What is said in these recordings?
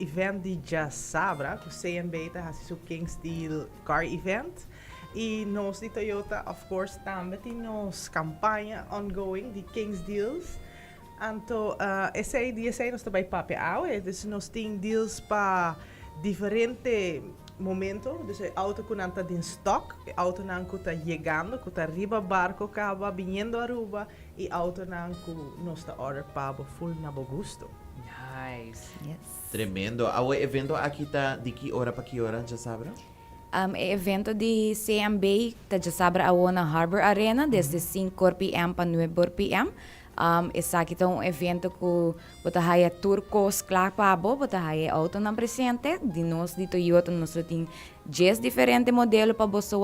event de já sabra, que o CMB está o King's Deal Car Event. E nós de Toyota, of course, também temos campanha ongoing de King's Deals. Então, esse dia nós também papeamos, então nós temos deals para diferentes momentos. Então, o auto que não está em stock, o auto não está chegando, que está arriba barco, acaba vindo a Aruba, e o auto não nós está order para full na Augusto. Nice. Yes. Tremendo. O evento aqui tá de que hora para que hora, já sabe? Evento de CMB, já sabe, na Harbor Arena, desde 5 p.m. para 9 p.m. Esse aqui é um evento que você tem turcos claro para você tem auto na presente, de nós de Toyota nós temos 10 diferentes modelos para você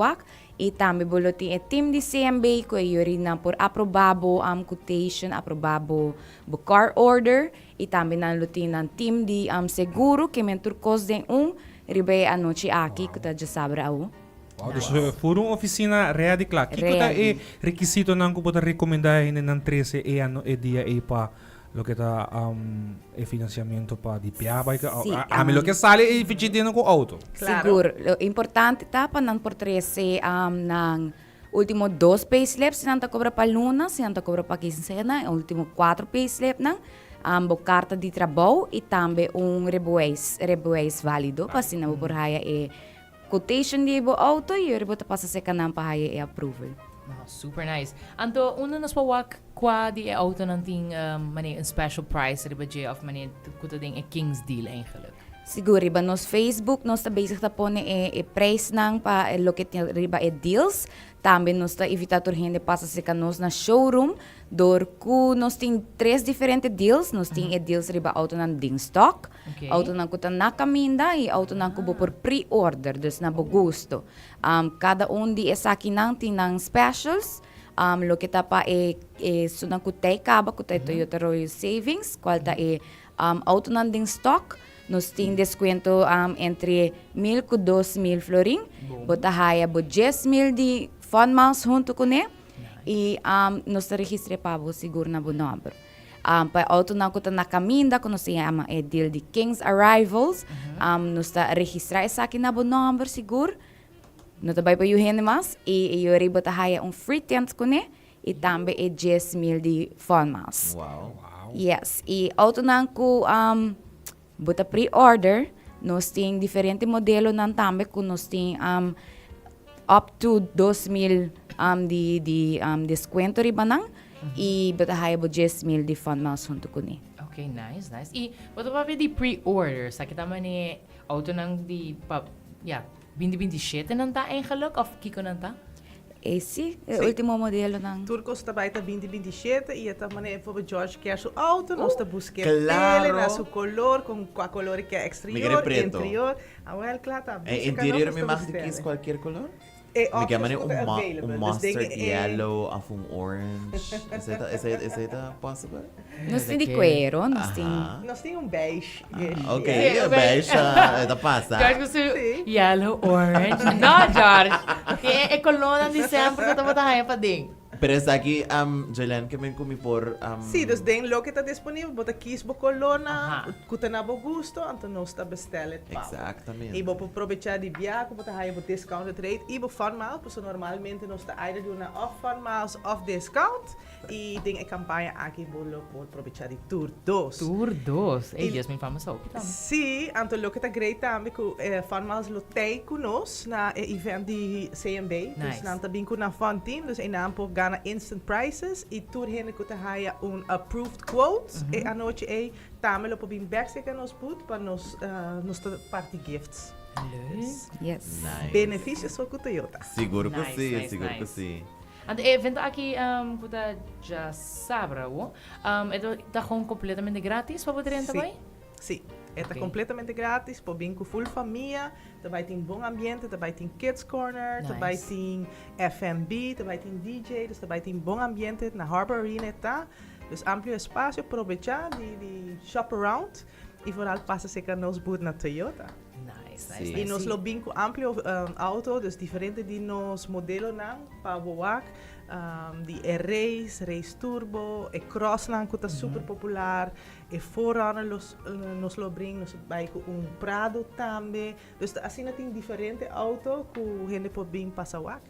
e também você tem um time de CMB que é por aprovado quotation, aprovado car order e também nós temos um time de seguro que men turcos tem ribe a noite aqui que já sabe Wow, dus voor een oficina ready klaar. Kiko ta requisito nang ko pota recomendar ng 13 ano dia pa lo que ta financiamento pa di piaba a me lo que sale e ficitino ko auto. Claro. Seguro. Lo importante ta pa nang por 13 ng último 2 payslips nang ta cobra pa luna, nang ta cobra pa quincena, último 4 payslip nang carta de trabalho e também rebués válido para se não por haya quotation de bo auto e eu bota passa se kanang pa haya e approval. Super nice. Anto una nas pawak qua di auto nanting mani een special price riba je of mani kuta ding King's Deal eigenlijk. Siguro riba nos Facebook nos ta basic ta pone price nang pa loket riba deals. Também nos ta evitator gente passa se kanos na showroom dor ku nos ting 3 diferentes deals, nos ting deals riba auto nan ding stock, auto nan kuta na kaminda e auto nan kubo por pre-order, dus na bo gusto. Cada di esaki nang tinang specials, lo kita pa sunang kutay kaba kutay Toyota Royal Savings, kwalta auto nan ding stock, nos ting descuento entre 1,000 ku 2,000 florin, bota haya bo 10,000 di fund miles junto com ele e nos registre pa bo seguro na bo number. Pa auto na ko na kaminda ko nos chama deal de King's Arrivals, nos registra essa aqui na bo number seguro. No tabay pa yuhen mas e yori bota haya free tent ko ne e também 10,000 de fund miles. Wow. Yes, e auto na ko bota pre-order, nos ting diferente modelo nan também ko nos ting up to 2,000 de descuento riba nang e bota haya bo 10,000 de fund miles junto ko ni. Okay, nice. E bota pa di pre-order sa kita man ni auto nang di pa 2027 nang ta eigenlijk of kiko nang ta? Esse é o último modelo nang Turcos também está 2027 e também por George quer seu auto, nós está buscando Claro. ele na seu color com a color que é exterior, interior. Well, claro, tá. Interior me mais de que qualquer color? Me quer mustard yellow of orange. Is that possible? nós tem de cuero, nós tem Nós temos beige. Ok, beige. beige. passa. George gusto yellow, orange. No, George. E color de sempre que tamo tayo pa ding. Pero essa aqui, Jalen, que me comi por... Sim, dus tem lo que está disponível, bota kies bo colona, kuta na bo gusto, então nós está bestellen. Exatamente. E vou aproveitar de viajar, bota haya bo discounted rate e bo fun miles, porque normalmente nós está either doen na off fun miles off discount e tem a campanha aqui bolo por aproveitar de tour 2. Tour 2. Eh, Dios, min fama sa Sim, então lo que está great também que fun miles lo tem conosco na event de CMB, dus na também com na fun team, dus em naampo gana instant prices e tour hene que haya approved quotes e a noite também lo pobim backstage nos put para nos party gifts. yes. Nice. Benefícios só com Toyota. Seguro que Nice, sim, nice, seguro que nice. sim. Ante evento aqui puta já sabra wo. Ito tá com completamente grátis para poder entrar também? Sim, é Ok. completamente grátis, pobim com full família, também tem bom ambiente, também tem kids corner, Nice. também tem F&B, também tem DJ, dus também tem bom ambiente na Harbor Arena, tá? Dus amplo espaço, aproveitar de shop around e vooral passa se nos boot na Toyota. Nice. Nice. E nós lobbying com amplo auto, dus diferente de nos modelo não, para voar, de race turbo, cross não, que está super popular, forerunner nos lobbying, nos vai com Prado também, dus assim tem diferente auto que a gente pode vir para voar.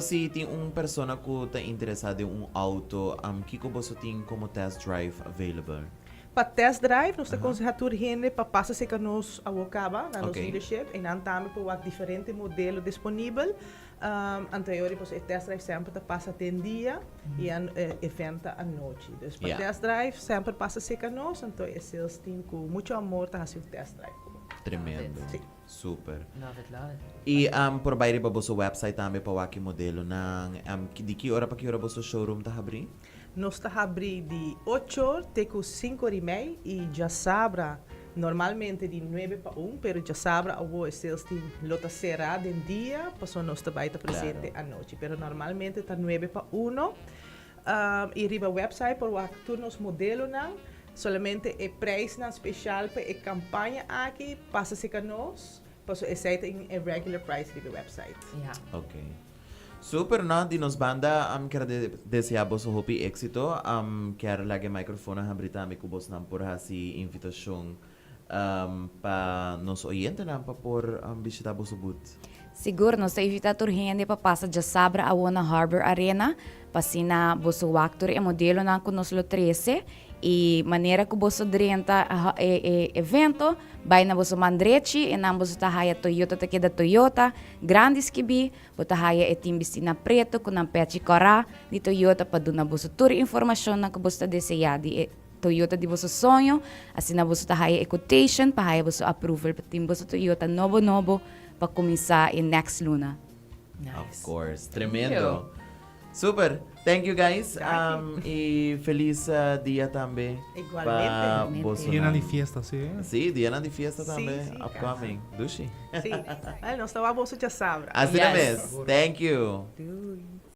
Se tem pessoa que está interessada em auto, que você tem como test drive available? Para test drive, nós aconselhamos a gente para passar se nos awokaba na nosso dealership e não também para diferente modelo disponível. Anterior, pues, test drive sempre passa em dia e evento à noite. Então, para test drive sempre passa se nos, então é sales team com muito amor para fazer o test drive. Tremendo. Sim. Super. Love it. E por baile ba boso website também para o modelo ng de que hora para que hora boso showroom tá abrir? Nós está abrindo de 8 até 5h30 e já sabra normalmente de 9 para 1, pero já sabra o sales team lota cerrado em dia, passou nós também está presente à noite, pero normalmente está 9 para 1. E riba website por o turnos modelo não, solamente é preço não especial para a campanha aqui, passa-se com nós, passou é certo em regular price riba website. Yeah. Okay. Super, no? Di nos banda, quero desejar vos hopi éxito. Quero lagi microfone habrita mi kubos nam por hasi invitasyon pa nos oyente nam pa por visitar vos booth. Siguro, nós estamos invitando a gente para passar de sabra a Wana Harbor Arena, para sina boso actor e modelo na conosco 13 e maneira que boso drenta evento, vai na boso mandrechi e na boso tahaya Toyota take da Toyota, grandes kibi, bota haya e timbistina preto com na pechi kora di Toyota para duna boso tour informação na que boso deseja di Toyota di boso sonho, assim na boso tahaya e quotation, para haya boso approval para tim boso Toyota novo para começar em next luna. Nice. Of course. Tremendo. Super. Thank you guys. E feliz dia também. Igualmente. Dia de fiesta, sim. Sim, dia de fiesta também. Sim, Upcoming. Dushi. Sim. Nós estamos a bolsa de sabra. Assim mesmo. Thank you.